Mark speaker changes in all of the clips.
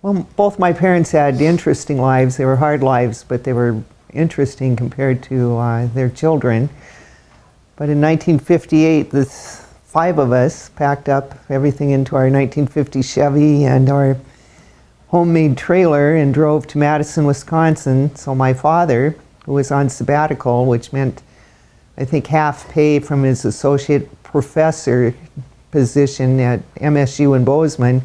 Speaker 1: Well, both my parents had interesting lives. They were hard lives, but they were interesting compared to their children. But in 1958, the 5 of us packed up everything into our 1950 Chevy and our homemade trailer and drove to Madison, Wisconsin. So my father, who was on sabbatical, which meant I think half pay from his associate professor position at MSU in Bozeman,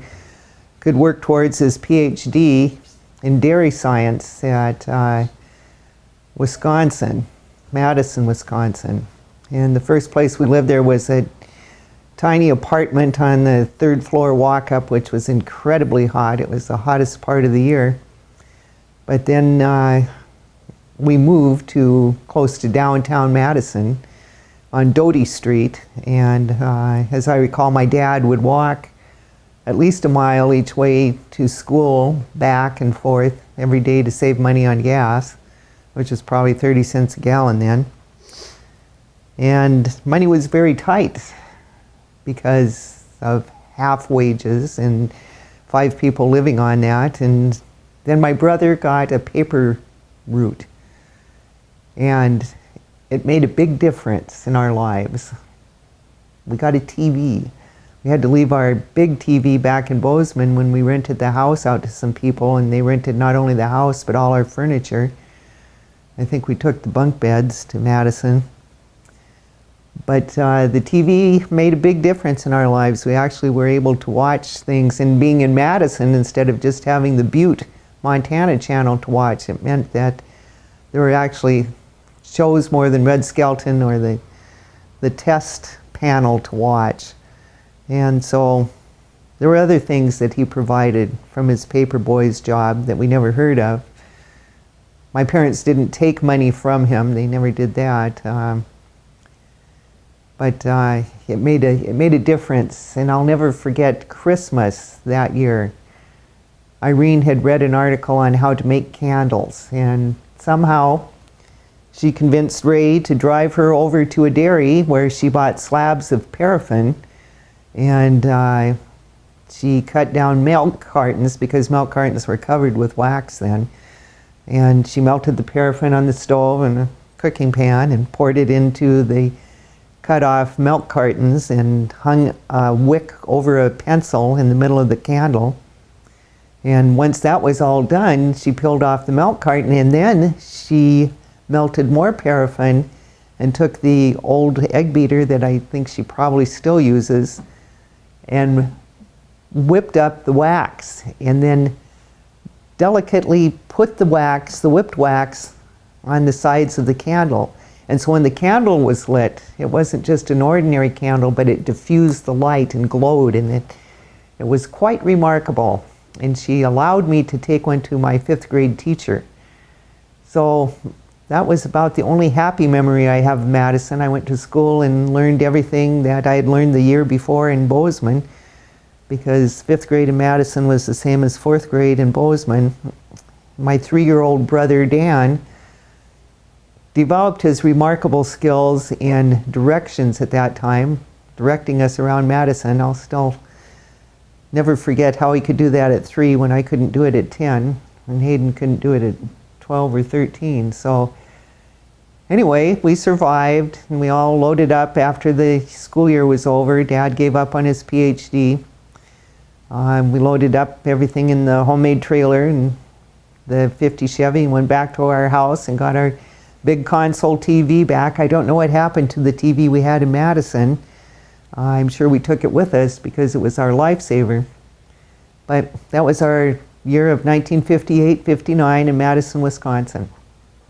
Speaker 1: could work towards his PhD in dairy science at Wisconsin, Madison, Wisconsin. And the first place we lived there was a tiny apartment on the 3rd floor walk-up, which was incredibly hot. It was the hottest part of the year. But then we moved to close to downtown Madison on Doty Street. And as I recall, my dad would walk at least a mile each way to school, back and forth every day to save money on gas, which was probably 30 cents a gallon then. And money was very tight because of half wages and 5 people living on that. And then my brother got a paper route. And it made a big difference in our lives. We got a TV. We had to leave our big TV back in Bozeman when we rented the house out to some people, and they rented not only the house but all our furniture. I think we took the bunk beds to Madison. But the TV made a big difference in our lives. We actually were able to watch things, and being in Madison instead of just having the Butte, Montana channel to watch, it meant that there were actually shows more than Red Skelton or the test panel to watch. And so there were other things that he provided from his paper boy's job that we never heard of. My parents didn't take money from him. They never did that. But it made a difference. And I'll never forget Christmas that year. Irene had read an article on how to make candles. And somehow she convinced Ray to drive her over to a dairy where she bought slabs of paraffin. And she cut down milk cartons, because milk cartons were covered with wax then. And she melted the paraffin on the stove in a cooking pan and poured it into the cut off milk cartons and hung a wick over a pencil in the middle of the candle. And once that was all done, she peeled off the milk carton, and then she melted more paraffin and took the old egg beater that I think she probably still uses and whipped up the wax, and then delicately put the wax, the whipped wax, on the sides of the candle. And so when the candle was lit, it wasn't just an ordinary candle, but it diffused the light and glowed, and it was quite remarkable. And she allowed me to take one to my 5th grade teacher. So that was about the only happy memory I have of Madison. I went to school and learned everything that I had learned the year before in Bozeman, because 5th grade in Madison was the same as 4th grade in Bozeman. My 3-year-old brother, Dan, developed his remarkable skills in directions at that time, directing us around Madison. I'll still never forget how he could do that at 3 when I couldn't do it at 10, and Hayden couldn't do it at 12 or 13. So anyway, we survived, and we all loaded up after the school year was over. Dad gave up on his PhD. We loaded up everything in the homemade trailer and the 50 Chevy and went back to our house and got our big console TV back. I don't know what happened to the TV we had in Madison. I'm sure we took it with us because it was our lifesaver. But that was our year of 1958-59 in Madison, Wisconsin.